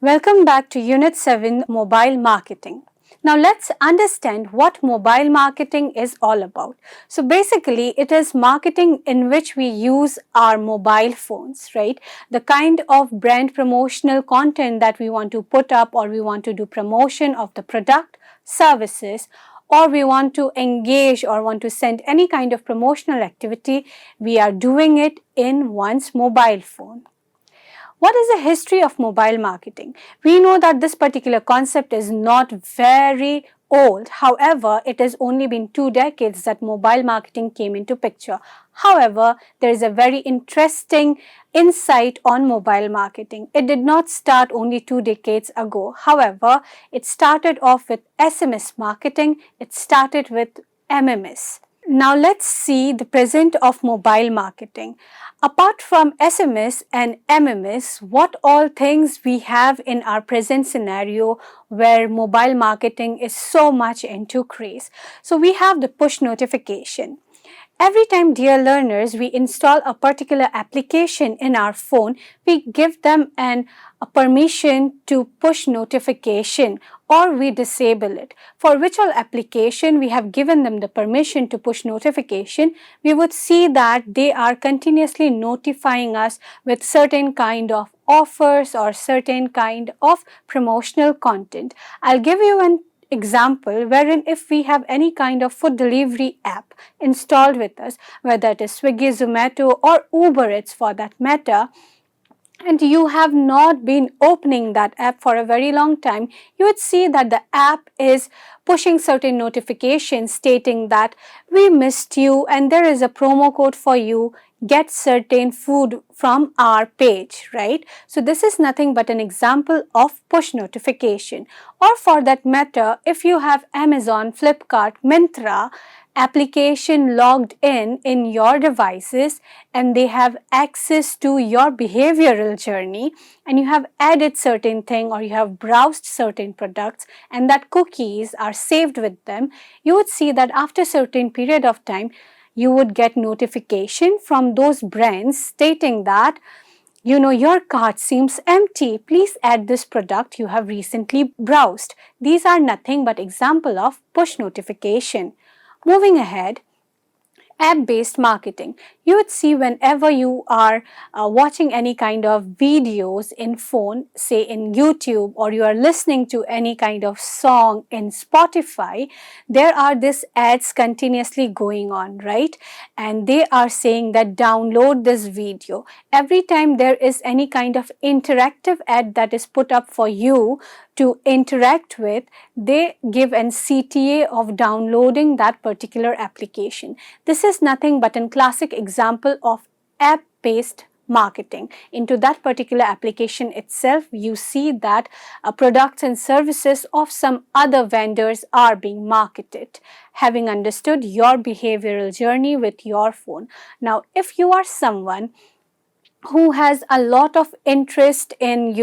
Welcome back to Unit 7 Mobile Marketing. Now let's understand what mobile marketing is all about. So basically it is marketing in which we use our mobile phones, right? The kind of brand promotional content that we want to put up, or we want to do promotion of the product, services, or we want to engage or want to send any kind of promotional activity, we are doing it in one's mobile phone. What is the history of mobile marketing? We know that this particular concept is not very old. However, it has only been 2 decades that mobile marketing came into picture. However, there is a very interesting insight on mobile marketing. It did not start only 2 decades ago. However, it started off with SMS marketing. It started with MMS. Now let's see the present of mobile marketing. Apart from SMS and MMS, what all things we have in our present scenario where mobile marketing is so much into craze. So we have the push notification. Every time, dear learners, we install a particular application in our phone, we give them a permission to push notification, or we disable it. For which all application we have given them the permission to push notification, we would see that they are continuously notifying us with certain kind of offers or certain kind of promotional content. I'll give you an example wherein if we have any kind of food delivery app installed with us, whether it is Swiggy, Zomato or Uber Eats for that matter, and you have not been opening that app for a very long time, you would see that the app is pushing certain notifications stating that we missed you and there is a promo code for you, get certain food from our page, right? So this is nothing but an example of push notification. Or for that matter, if you have Amazon, Flipkart, Myntra application logged in your devices and they have access to your behavioral journey, and you have added certain thing or you have browsed certain products and that cookies are saved with them, you would see that after a certain period of time you would get notification from those brands stating that your cart seems empty. Please add this product you have recently browsed. These are nothing but example of push notification. Moving ahead, app-based marketing. You would see whenever you are watching any kind of videos in phone, say in YouTube, or you are listening to any kind of song in Spotify, there are these ads continuously going on, right? And they are saying that download this video. Every time there is any kind of interactive ad that is put up for you to interact with, they give an CTA of downloading that particular application. This is nothing but a classic example of app-based marketing. Into that particular application itself, you see that products and services of some other vendors are being marketed, having understood your behavioral journey with your phone. Now, if you are someone who has a lot of interest in,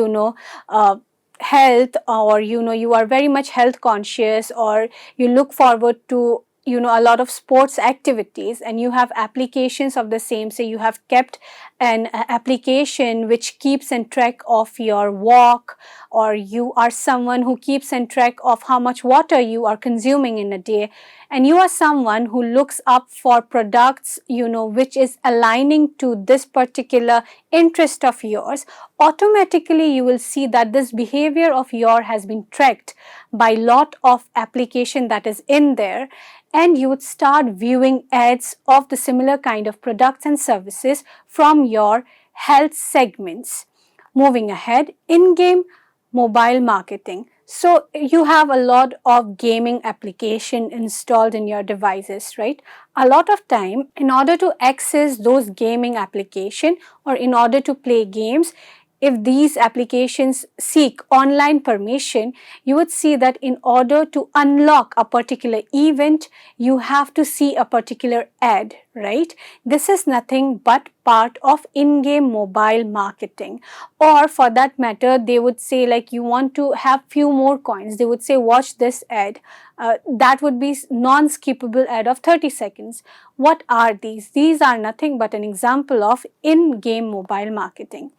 health, or you are very much health conscious, or you look forward to a lot of sports activities, and you have applications of the same, say you have kept an application which keeps in track of your walk, or you are someone who keeps in track of how much water you are consuming in a day, and you are someone who looks up for products which is aligning to this particular interest of yours, automatically you will see that this behavior of yours has been tracked by lot of application that is in there, and you would start viewing ads of the similar kind of products and services from your health segments. Moving ahead, in-game mobile marketing. So you have a lot of gaming application installed in your devices, right? A lot of time, in order to access those gaming application or in order to play games, if these applications seek online permission, you would see that in order to unlock a particular event, you have to see a particular ad, right? This is nothing but part of in-game mobile marketing. Or for that matter, they would say like you want to have few more coins. They would say watch this ad. That would be non-skippable ad of 30 seconds. What are these? These are nothing but an example of in-game mobile marketing.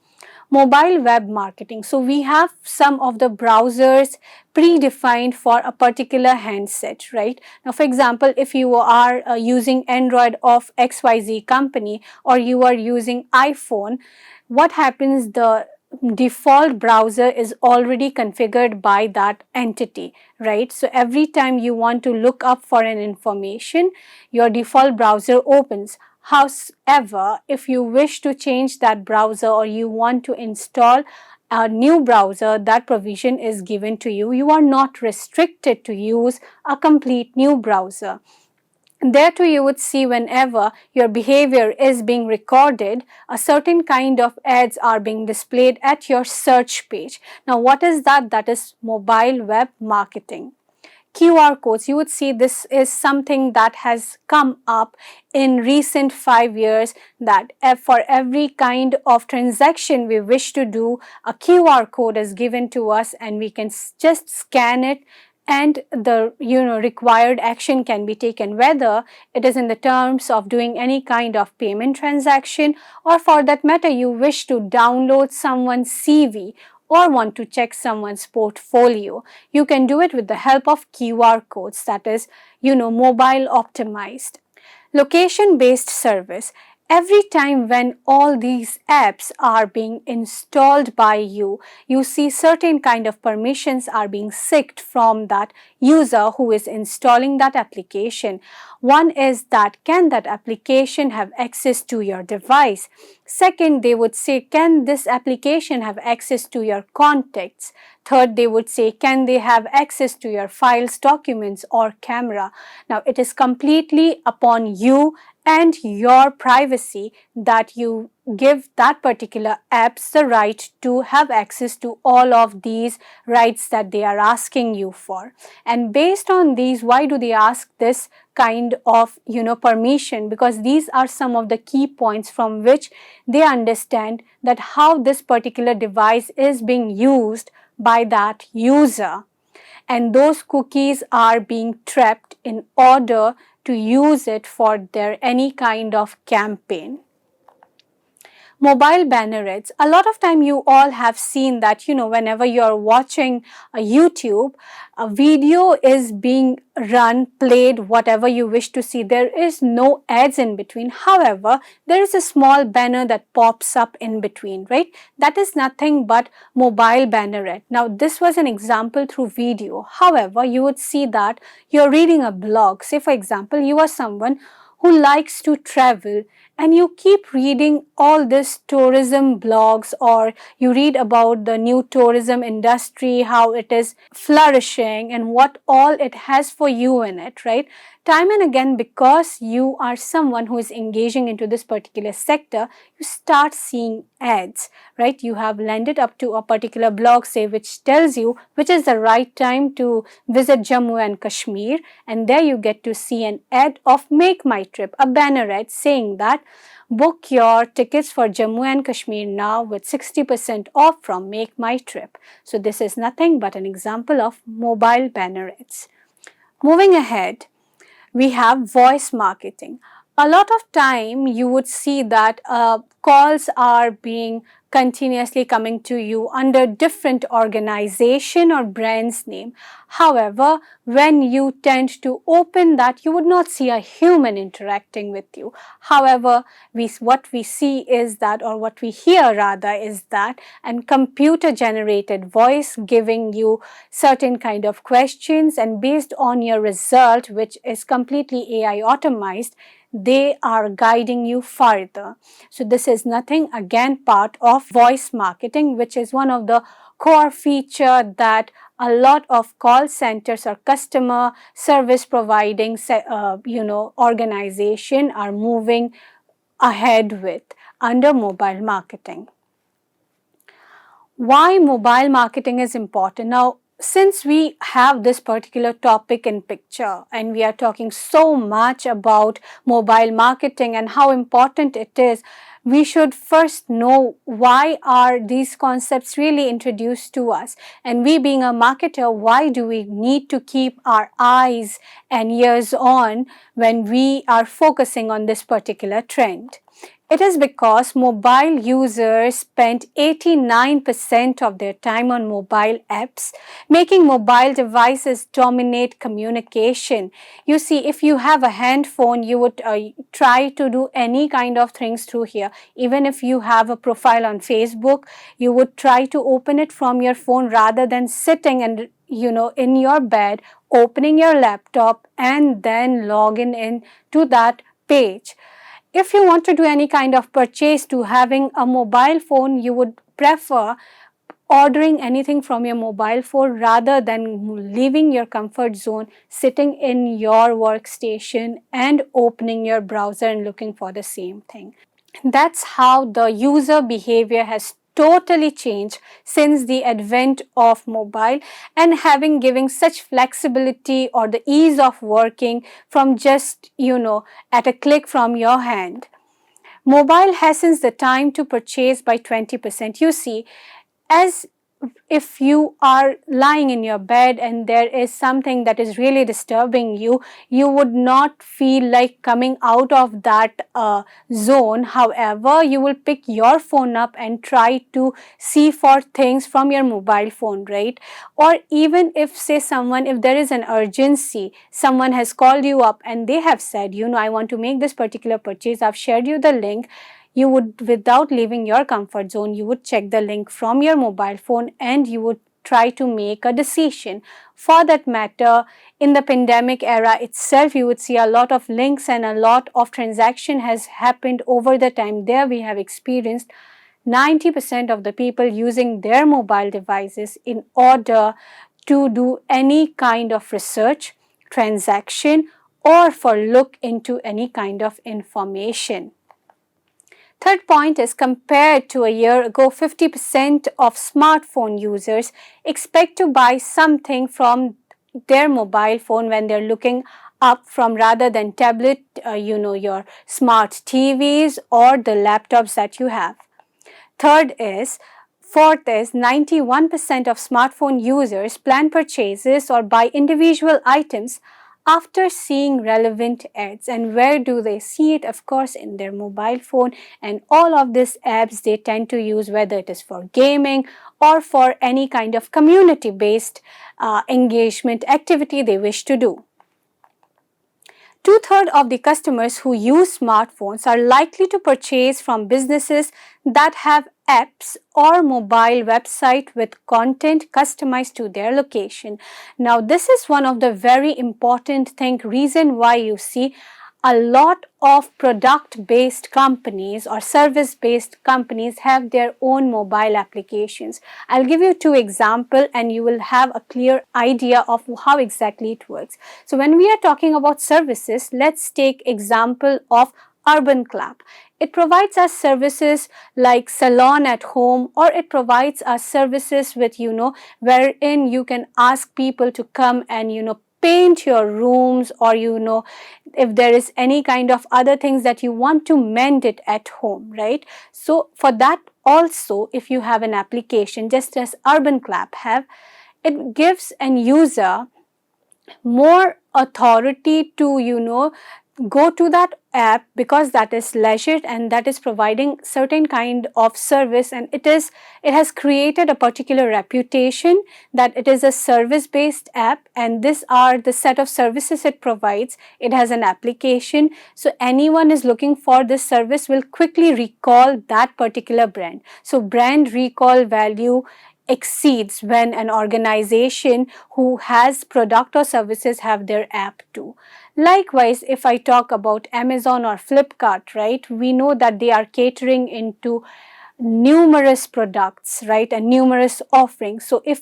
Mobile web marketing. So we have some of the browsers predefined for a particular handset, right? Now, for example, if you are using Android of XYZ company, or you are using iPhone, what happens? The default browser is already configured by that entity, right? So every time you want to look up for an information, your default browser opens. However, if you wish to change that browser, or you want to install a new browser, that provision is given to you. You are not restricted to use a complete new browser. There too, you would see whenever your behavior is being recorded, a certain kind of ads are being displayed at your search page. Now, what is that? That is mobile web marketing. QR codes, you would see this is something that has come up in recent 5 years, that for every kind of transaction we wish to do, a QR code is given to us and we can just scan it, and the required action can be taken, whether it is in the terms of doing any kind of payment transaction, or for that matter you wish to download someone's CV or want to check someone's portfolio. You can do it with the help of QR codes, that is, mobile optimized. Location based service. Every time when all these apps are being installed by you, you see certain kind of permissions are being sought from that user who is installing that application. One is that, can that application have access to your device? Second, they would say, can this application have access to your contacts? Third, they would say, can they have access to your files, documents, or camera? Now, it is completely upon you and your privacy that you give that particular apps the right to have access to all of these rights that they are asking you for. And based on these, why do they ask this kind of permission? Because these are some of the key points from which they understand that how this particular device is being used by that user, and those cookies are being trapped in order to use it for their any kind of campaign. Mobile banner ads. A lot of time you all have seen that, whenever you're watching a YouTube, a video is being run, played, whatever you wish to see. There is no ads in between. However, there is a small banner that pops up in between, right? That is nothing but mobile banner ad. Now, this was an example through video. However, you would see that you're reading a blog. Say, for example, you are someone who likes to travel, and you keep reading all this tourism blogs, or you read about the new tourism industry, how it is flourishing and what all it has for you in it, right? Time and again, because you are someone who is engaging into this particular sector, you start seeing ads, right? You have landed up to a particular blog, say, which tells you which is the right time to visit Jammu and Kashmir, and there you get to see an ad of Make My Trip, a banner ad saying that book your tickets for Jammu and Kashmir now with 60% off from Make My Trip. So this is nothing but an example of mobile banner ads. Moving ahead, we have voice marketing. A lot of time you would see that calls are being continuously coming to you under different organization or brand's name. However, when you tend to open that, you would not see a human interacting with you. However, what we see is that, or what we hear rather, is that and computer generated voice giving you certain kind of questions, and based on your result, which is completely AI automized, they are guiding you further. So this is nothing, again, part of voice marketing, which is one of the core feature that a lot of call centers or customer service providing organization are moving ahead with under mobile marketing. Why mobile marketing is important? Now, since we have this particular topic in picture and we are talking so much about mobile marketing and how important it is, we should first know why are these concepts really introduced to us. And we being a marketer, why do we need to keep our eyes and ears on when we are focusing on this particular trend? It is because mobile users spend 89% of their time on mobile apps, making mobile devices dominate communication. You see, if you have a hand phone, you would try to do any kind of things through here. Even if you have a profile on Facebook, you would try to open it from your phone rather than sitting and in your bed, opening your laptop and then logging in to that page. If you want to do any kind of purchase to having a mobile phone, you would prefer ordering anything from your mobile phone rather than leaving your comfort zone, sitting in your workstation and opening your browser and looking for the same thing. That's how the user behavior has totally changed since the advent of mobile, and having giving such flexibility or the ease of working from just at a click from your hand. Mobile hastens the time to purchase by 20%. You see, as if you are lying in your bed and there is something that is really disturbing you, you would not feel like coming out of that zone. However, you will pick your phone up and try to see for things from your mobile phone, right? Or even if, say, if there is an urgency, someone has called you up and they have said, I want to make this particular purchase, I've shared you the link. You would, without leaving your comfort zone, you would check the link from your mobile phone and you would try to make a decision. For that matter, in the pandemic era itself, you would see a lot of links and a lot of transaction has happened over the time. There we have experienced 90% of the people using their mobile devices in order to do any kind of research, transaction, or for look into any kind of information. Third point is, compared to a year ago, 50% of smartphone users expect to buy something from their mobile phone when they're looking up from, rather than tablet, your smart TVs or the laptops that you have. Fourth is 91% of smartphone users plan purchases or buy individual items after seeing relevant ads. And where do they see it? Of course, in their mobile phone. And all of these apps they tend to use, whether it is for gaming or for any kind of community-based engagement activity they wish to do. 2/3 of the customers who use smartphones are likely to purchase from businesses that have apps or mobile website with content customized to their location. Now, this is one of the very important reason why you see a lot of product-based companies or service-based companies have their own mobile applications. I'll give you 2 examples and you will have a clear idea of how exactly it works. So when we are talking about services, let's take example of Urban Club. It provides us services like salon at home, or it provides us services with, wherein you can ask people to come and, paint your rooms, or if there is any kind of other things that you want to mend it at home, right? So for that also, if you have an application just as Urban Club have, it gives an user more authority to go to that app, because that is leisure and that is providing certain kind of service, and it has created a particular reputation that it is a service based app, and these are the set of services it provides. It has an application, so anyone is looking for this service will quickly recall that particular brand. So brand recall value exceeds when an organization who has product or services have their app too. Likewise, if I talk about Amazon or Flipkart, right, we know that they are catering into numerous products, right, and numerous offerings. So if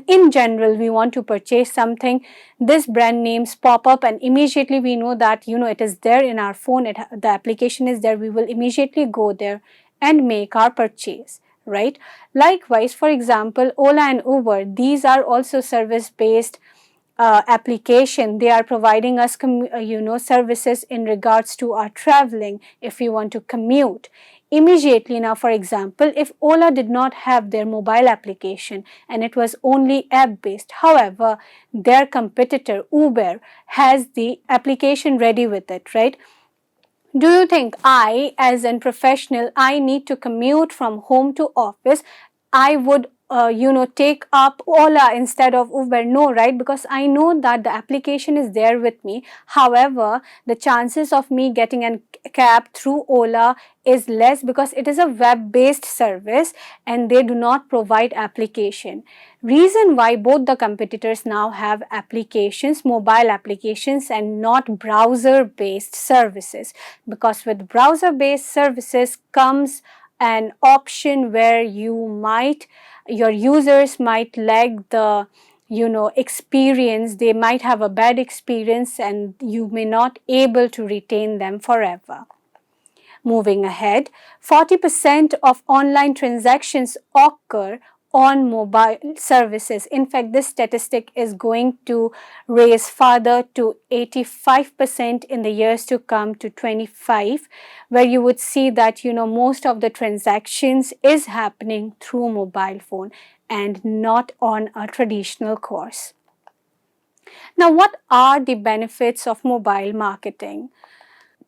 in general we want to purchase something, this brand names pop up and immediately we know that it is there in our phone, the application is there, we will immediately go there and make our purchase, right? Likewise, for example, Ola and Uber, these are also service based application. They are providing us services in regards to our traveling if we want to commute. Immediately now, for example, if Ola did not have their mobile application and it was only app based, however, their competitor Uber has the application ready with it, right? Do you think I, as a professional, I need to commute from home to office? I would, take up Ola instead of Uber. No, right? Because I know that the application is there with me. However, the chances of me getting a cab through Ola is less because it is a web-based service and they do not provide application. Reason why both the competitors now have applications, mobile applications, and not browser-based services, because with browser-based services comes an option where your users might lag the experience. They might have a bad experience and you may not able to retain them forever. Moving ahead, 40% of online transactions occur on mobile services. In fact, this statistic is going to raise further to 85% in the years to come to 25, where you would see that most of the transactions is happening through mobile phone and not on a traditional course. Now, what are the benefits of mobile marketing?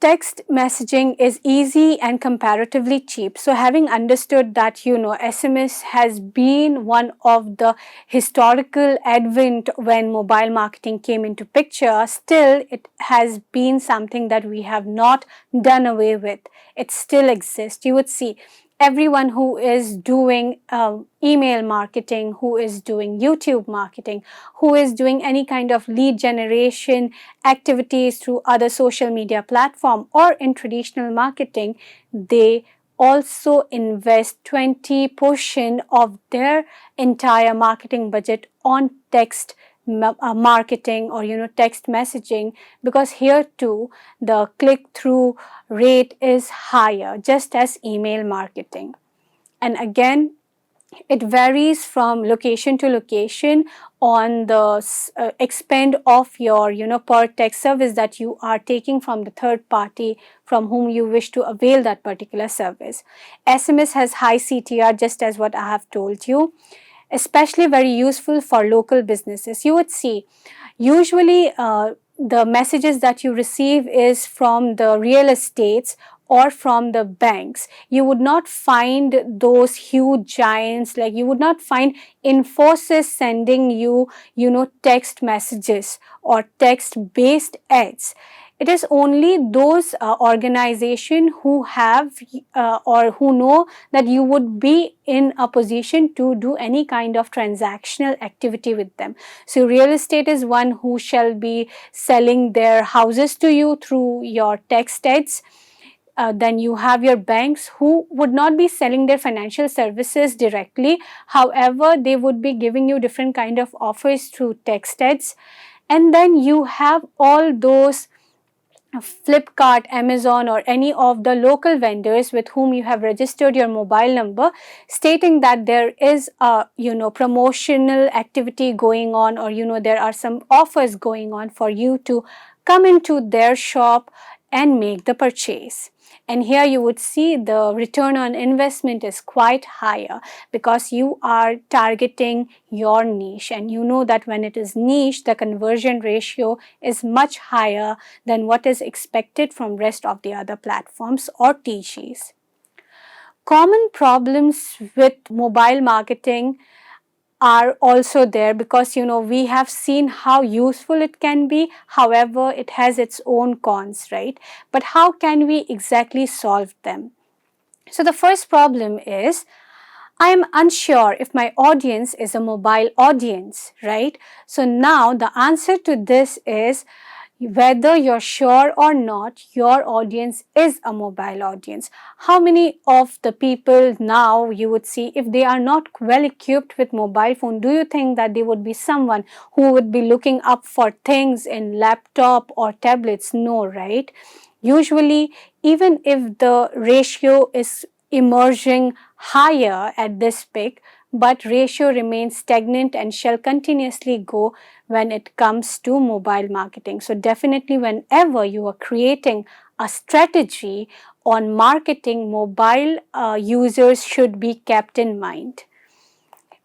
Text messaging is easy and comparatively cheap. So having understood that SMS has been one of the historical advent when mobile marketing came into picture, still it has been something that we have not done away with. It still exists. You would see everyone who is doing email marketing, who is doing YouTube marketing, who is doing any kind of lead generation activities through other social media platform or in traditional marketing, they also invest 20% of their entire marketing budget on text marketing or text messaging, because here too the click through rate is higher just as email marketing. And again, it varies from location to location on the expend of your per text service that you are taking from the third party from whom you wish to avail that particular service. SMS has high CTR, just as what I have told you, especially very useful for local businesses. You would see usually the messages that you receive is from the real estates or from the banks. You would not find those huge giants, like you would not find Infosys sending you text messages or text based ads. It is only those organizations who have or who know that you would be in a position to do any kind of transactional activity with them. So real estate is one who shall be selling their houses to you through your text ads. Then you have your banks who would not be selling their financial services directly. However, they would be giving you different kind of offers through text ads. And then you have all those Flipkart, Amazon, or any of the local vendors with whom you have registered your mobile number, stating that there is a promotional activity going on, or there are some offers going on for you to come into their shop and make the purchase. And here you would see the return on investment is quite higher because you are targeting your niche, and you know that when it is niche, the conversion ratio is much higher than what is expected from rest of the other platforms or TGs. Common problems with mobile marketing are also there because we have seen how useful it can be. However, it has its own cons, right? But how can we exactly solve them? So the first problem is, I am unsure if my audience is a mobile audience, right? So now the answer to this is, whether you're sure or not, your audience is a mobile audience. How many of the people now you would see, if they are not well equipped with mobile phone, do you think that they would be someone who would be looking up for things in laptop or tablets? No, right? Usually, even if the ratio is emerging higher at this peak, but ratio remains stagnant and shall continuously go when it comes to mobile marketing. So definitely whenever you are creating a strategy on marketing, mobile users should be kept in mind.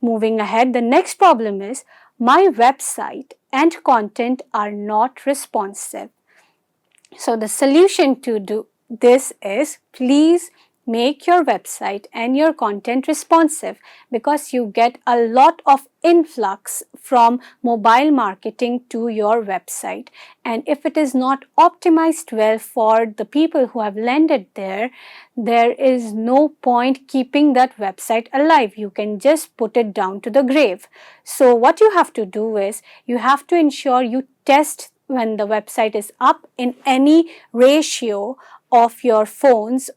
Moving ahead, the next problem is, my website and content are not responsive. So the solution to this is, please make your website and your content responsive, because you get a lot of influx from mobile marketing to your website, and if it is not optimized well for the people who have landed there, there is no point keeping that website alive. You can just put it down to the grave. So what you have to do is, you have to ensure you test when the website is up in any ratio of your phones,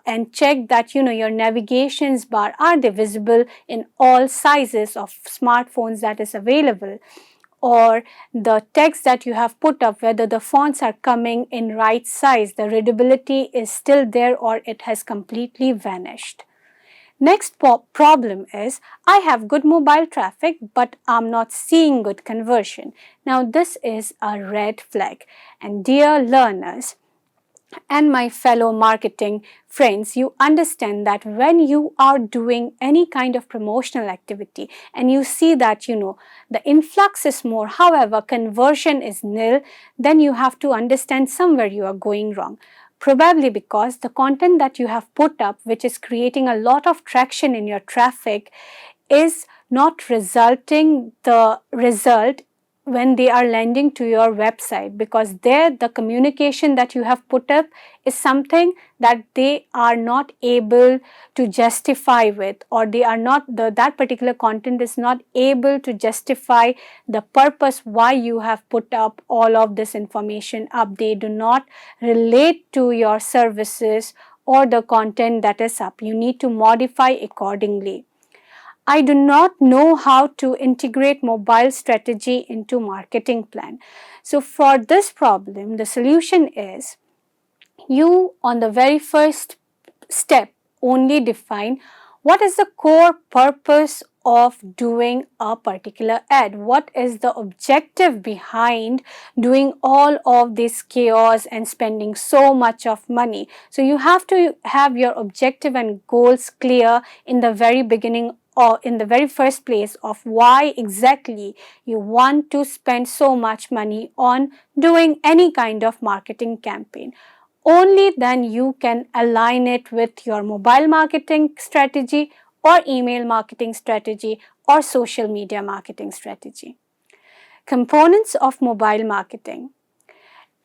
and check that your navigations bar, are they visible in all sizes of smartphones that is available, or the text that you have put up, whether the fonts are coming in right size, the readability is still there, or it has completely vanished. Next problem is, I have good mobile traffic but I'm not seeing good conversion. Now this is a red flag, and dear learners and my fellow marketing friends, you understand that when you are doing any kind of promotional activity and you see that the influx is more, however conversion is nil, then you have to understand somewhere you are going wrong. Probably because the content that you have put up, which is creating a lot of traction in your traffic, is not resulting the result when they are landing to your website, because there the communication that you have put up is something that they are not able to justify with, or they are not, that particular content is not able to justify the purpose why you have put up all of this information up. They do not relate to your services or the content that is up. You need to modify accordingly. I do not know how to integrate mobile strategy into marketing plan. So for this problem, the solution is, you on the very first step only define what is the core purpose of doing a particular ad. What is the objective behind doing all of this chaos and spending so much of money? So you have to have your objective and goals clear in the very beginning, or in the very first place, of why exactly you want to spend so much money on doing any kind of marketing campaign. Only then you can align it with your mobile marketing strategy, or email marketing strategy, or social media marketing strategy. Components of mobile marketing.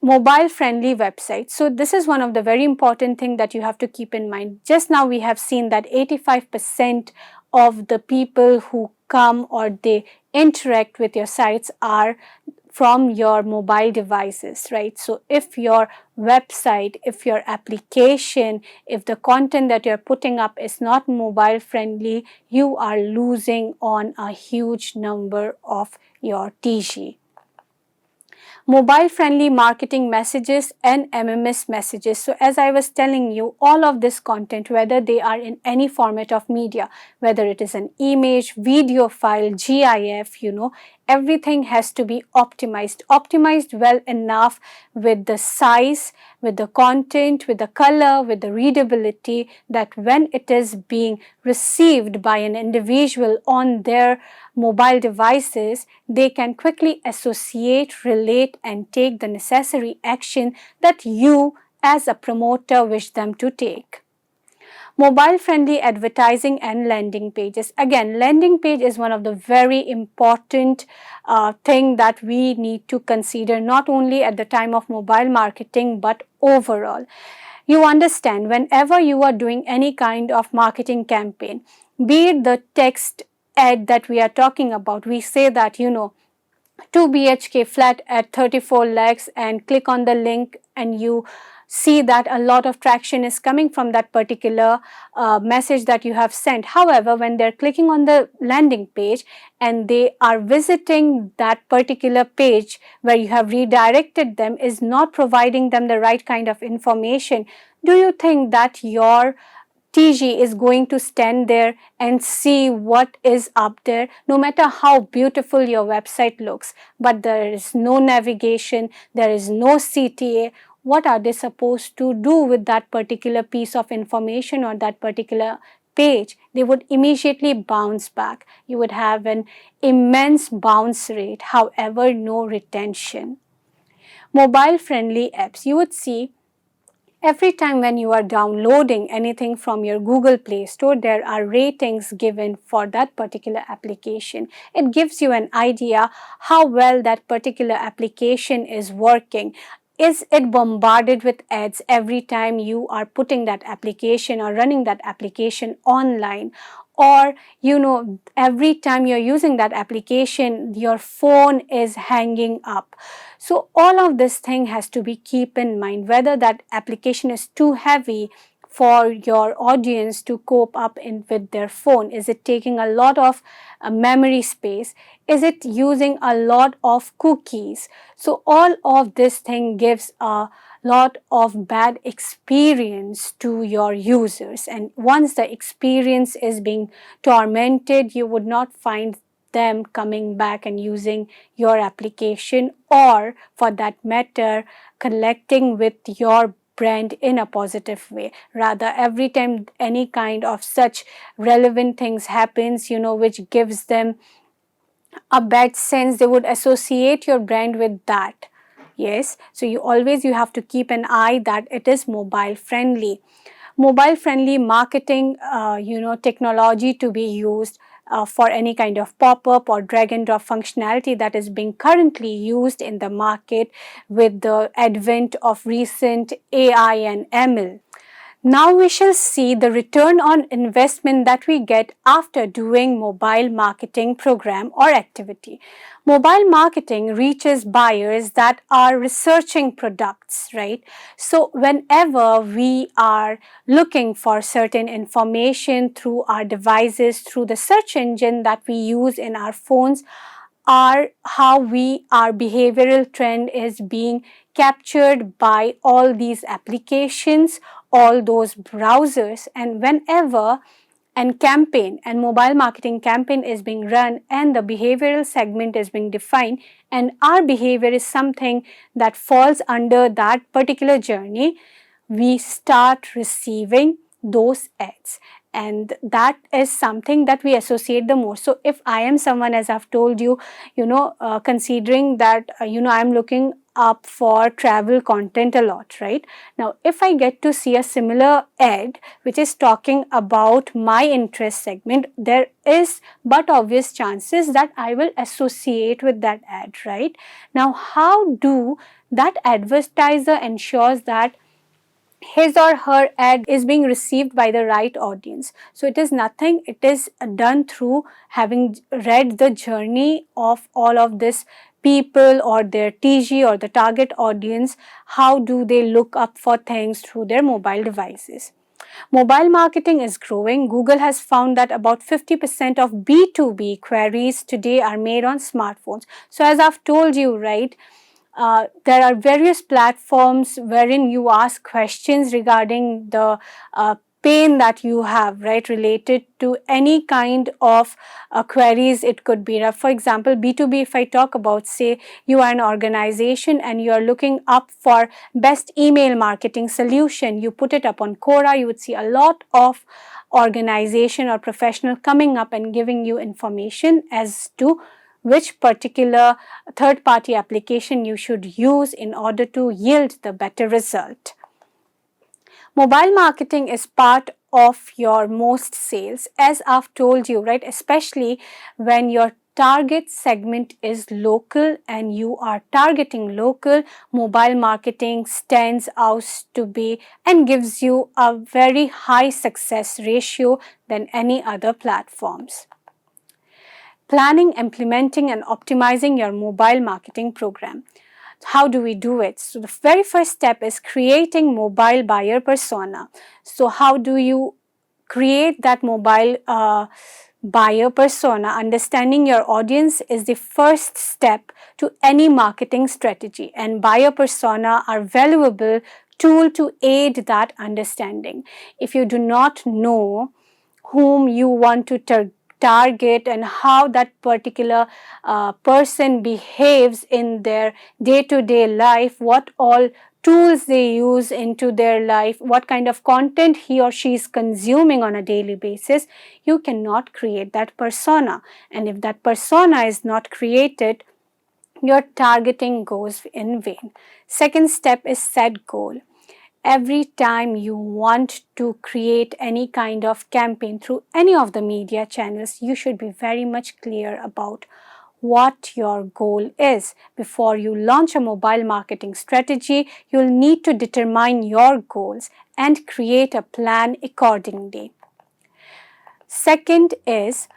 Mobile friendly websites. So this is one of the very important thing that you have to keep in mind. Just now we have seen that 85% of the people who come or they interact with your sites are from your mobile devices, right? So if your website, if your application, if the content that you're putting up is not mobile friendly, you are losing on a huge number of your TG. Mobile friendly marketing messages and MMS messages. So as I was telling you, all of this content, whether they are in any format of media, whether it is an image, video file, GIF, everything has to be optimized well enough with the size, with the content, with the color, with the readability, that when it is being received by an individual on their mobile devices, they can quickly associate, relate, and take the necessary action that you as a promoter wish them to take. Mobile friendly advertising and landing pages. Again, landing page is one of the very important thing that we need to consider, not only at the time of mobile marketing but overall. You understand, whenever you are doing any kind of marketing campaign, be it the text ad that we are talking about, we say that 2 BHK flat at 34 lakhs, and click on the link and you see that a lot of traction is coming from that particular message that you have sent. However, when they're clicking on the landing page and they are visiting that particular page where you have redirected them, is not providing them the right kind of information, do you think that your TG is going to stand there and see what is up there? No matter how beautiful your website looks, but there is no navigation, there is no CTA, what are they supposed to do with that particular piece of information or that particular page? They would immediately bounce back. You would have an immense bounce rate, however, no retention. Mobile friendly apps. You would see Every time when you are downloading anything from your Google Play Store, there are ratings given for that particular application. It gives you an idea how well that particular application is working. Is it bombarded with ads every time you are putting that application or running that application online? Or every time you're using that application, your phone is hanging up. So all of this thing has to be keep in mind, whether that application is too heavy for your audience to cope up with their phone. Is it taking a lot of memory space? Is it using a lot of cookies? So all of this thing gives a lot of bad experience to your users, and once the experience is being tormented, you would not find them coming back and using your application, or for that matter connecting with your brand in a positive way. Rather, every time any kind of such relevant things happens, which gives them a bad sense, they would associate your brand with that. Yes, so you have to keep an eye that it is mobile friendly. Mobile friendly marketing, technology to be used for any kind of pop-up or drag and drop functionality that is being currently used in the market with the advent of recent AI and ML. Now we shall see the return on investment that we get after doing mobile marketing program or activity. Mobile marketing reaches buyers that are researching products, right? So whenever we are looking for certain information through our devices, through the search engine that we use in our phones, our behavioral trend is being captured by all these applications, all those browsers, and whenever and campaign and mobile marketing campaign is being run and the behavioral segment is being defined, and our behavior is something that falls under that particular journey, we start receiving those ads, and that is something that we associate the most. So if I am someone, as I've told you, considering that I'm looking up for travel content a lot, right? Now if I get to see a similar ad which is talking about my interest segment, there is but obvious chances that I will associate with that ad, right? Now how do that advertiser ensures that his or her ad is being received by the right audience? So it is nothing, it is done through having read the journey of all of this people or their TG or the target audience. How do they look up for things through their mobile devices? Mobile marketing is growing. Google has found that about 50% of B2B queries today are made on smartphones. So as I've told you, right, there are various platforms wherein you ask questions regarding the pain that you have, right, related to any kind of queries. It could be, for example, B2B, if I talk about, say, you are an organization and you are looking up for best email marketing solution, you put it up on Quora, you would see a lot of organization or professional coming up and giving you information as to which particular third-party application you should use in order to yield the better result. Mobile marketing is part of your most sales, as I've told you, right? Especially when your target segment is local and you are targeting local, mobile marketing stands out to be and gives you a very high success ratio than any other platforms. Planning, implementing, and optimizing your mobile marketing program. How do we do it? So the very first step is creating mobile buyer persona. So how do you create that mobile buyer persona? Understanding your audience is the first step to any marketing strategy, and buyer persona are valuable tool to aid that understanding. If you do not know whom you want to target and how that particular person behaves in their day-to-day life, what all tools they use into their life, what kind of content he or she is consuming on a daily basis, you cannot create that persona. And if that persona is not created, your targeting goes in vain. Second step is set goal. Every time you want to create any kind of campaign through any of the media channels, you should be very much clear about what your goal is. Before you launch a mobile marketing strategy, you'll need to determine your goals and create a plan accordingly. Second is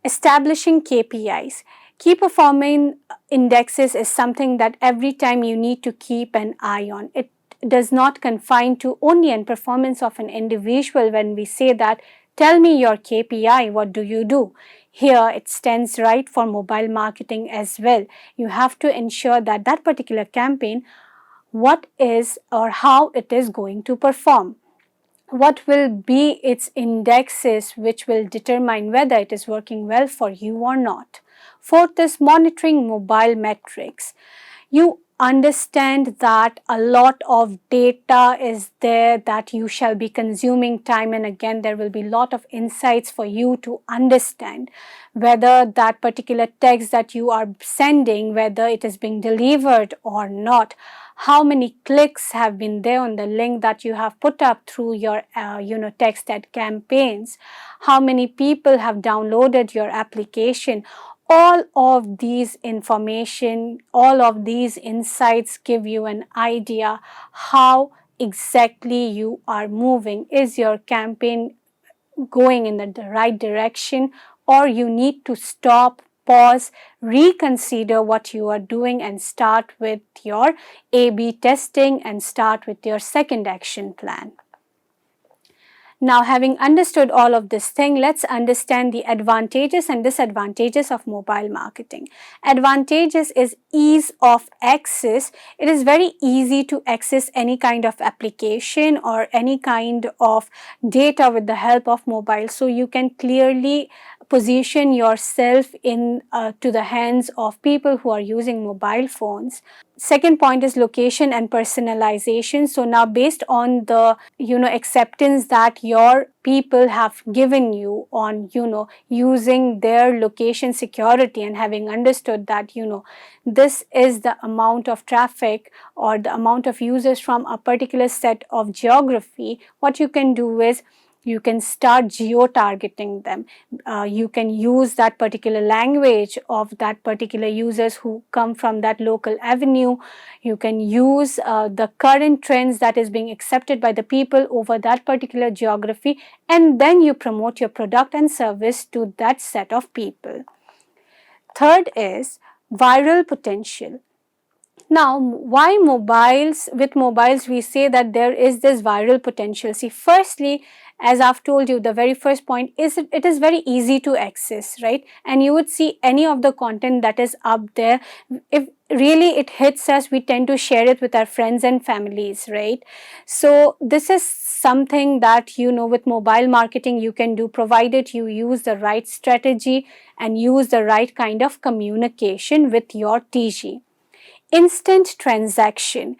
establishing KPIs. Key performance indexes is something that every time you need to keep an eye on. It does not confine to only an performance of an individual when we say that, tell me your KPI, what do you do? Here it stands right for mobile marketing as well. You have to ensure that that particular campaign, what is or how it is going to perform. What will be its indexes which will determine whether it is working well for you or not. Fourth is monitoring mobile metrics. You understand that a lot of data is there that you shall be consuming time and again. There will be a lot of insights for you to understand whether that particular text that you are sending, whether it is being delivered or not, how many clicks have been there on the link that you have put up through your text ad campaigns, how many people have downloaded your application. All of these information, all of these insights give you an idea how exactly you are moving. Is your campaign going in the right direction, or you need to stop, pause, reconsider what you are doing and start with your A/B testing and start with your second action plan. Now, having understood all of this thing, let's understand the advantages and disadvantages of mobile marketing. Advantages is ease of access. It is very easy to access any kind of application or any kind of data with the help of mobile. So you can clearly position yourself in to the hands of people who are using mobile phones. Second point is location and personalization. So now based on the acceptance that your people have given you on using their location security, and having understood that this is the amount of traffic or the amount of users from a particular set of geography, what you can do is you can start geo-targeting them. You can use that particular language of that particular users who come from that local avenue. You can use the current trends that is being accepted by the people over that particular geography, and then you promote your product and service to that set of people. Third is viral potential. Now, why mobiles? With mobiles, we say that there is this viral potential. See, firstly, as I've told you, the very first point is it is very easy to access, right? And you would see any of the content that is up there. If really it hits us, we tend to share it with our friends and families, right? So this is something that with mobile marketing you can do, provided you use the right strategy and use the right kind of communication with your TG. Instant transaction.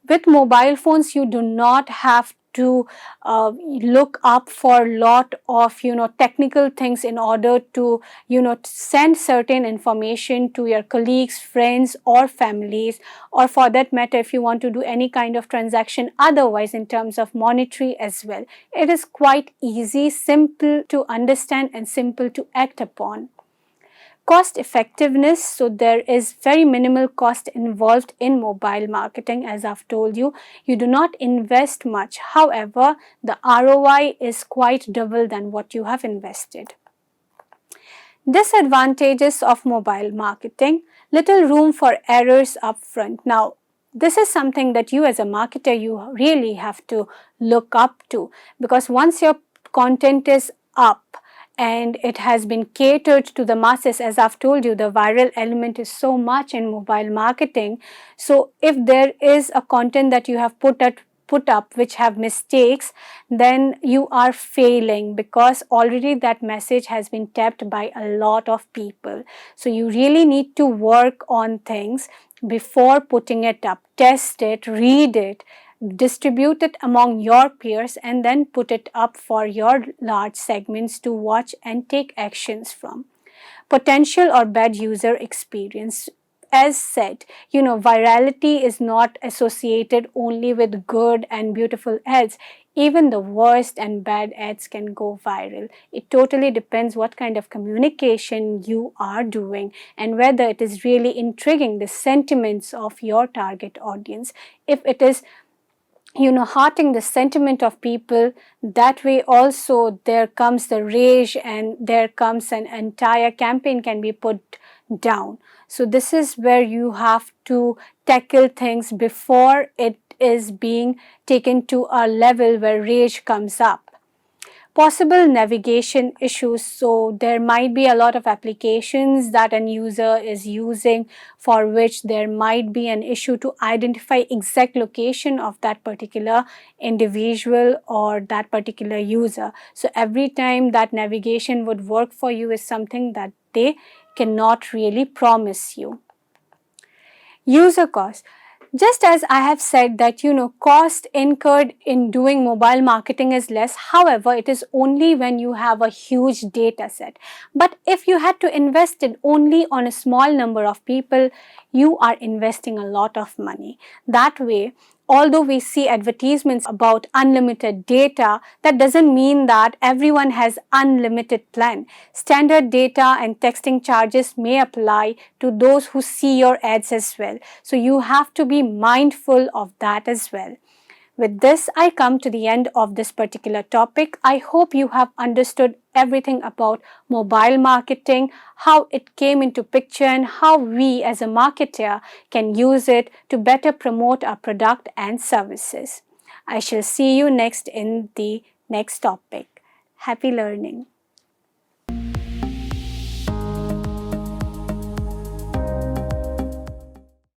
With mobile phones, you do not have to look up for a lot of technical things in order to send certain information to your colleagues, friends or families, or for that matter if you want to do any kind of transaction otherwise in terms of monetary as well. It is quite easy, simple to understand and simple to act upon. Cost effectiveness, so there is very minimal cost involved in mobile marketing. As I've told you, you do not invest much. However, the ROI is quite double than what you have invested. Disadvantages of mobile marketing: little room for errors upfront. Now, this is something that you as a marketer, you really have to look up to, because once your content is up and it has been catered to the masses, as I've told you, the viral element is so much in mobile marketing. So if there is a content that you have put up which have mistakes, then you are failing, because already that message has been tapped by a lot of people. So you really need to work on things before putting it up. Test it, read it, distribute it among your peers, and then put it up for your large segments to watch and take actions from. Potential or bad user experience. as said, virality is not associated only with good and beautiful ads. Even the worst and bad ads can go viral. It totally depends what kind of communication you are doing and whether it is really intriguing the sentiments of your target audience. If it is hearting the sentiment of people, that way also there comes the rage and there comes an entire campaign can be put down. So this is where you have to tackle things before it is being taken to a level where rage comes up. Possible navigation issues. So there might be a lot of applications that an user is using for which there might be an issue to identify exact location of that particular individual or that particular user. So every time that navigation would work for you is something that they cannot really promise you. User cost. Just as I have said that cost incurred in doing mobile marketing is less, however, it is only when you have a huge data set. But if you had to invest it only on a small number of people, you are investing a lot of money. That way, although we see advertisements about unlimited data, that doesn't mean that everyone has unlimited plan. Standard data and texting charges may apply to those who see your ads as well. So you have to be mindful of that as well. With this, I come to the end of this particular topic. I hope you have understood everything about mobile marketing, how it came into picture and how we as a marketer can use it to better promote our product and services. I shall see you next in the next topic. Happy learning.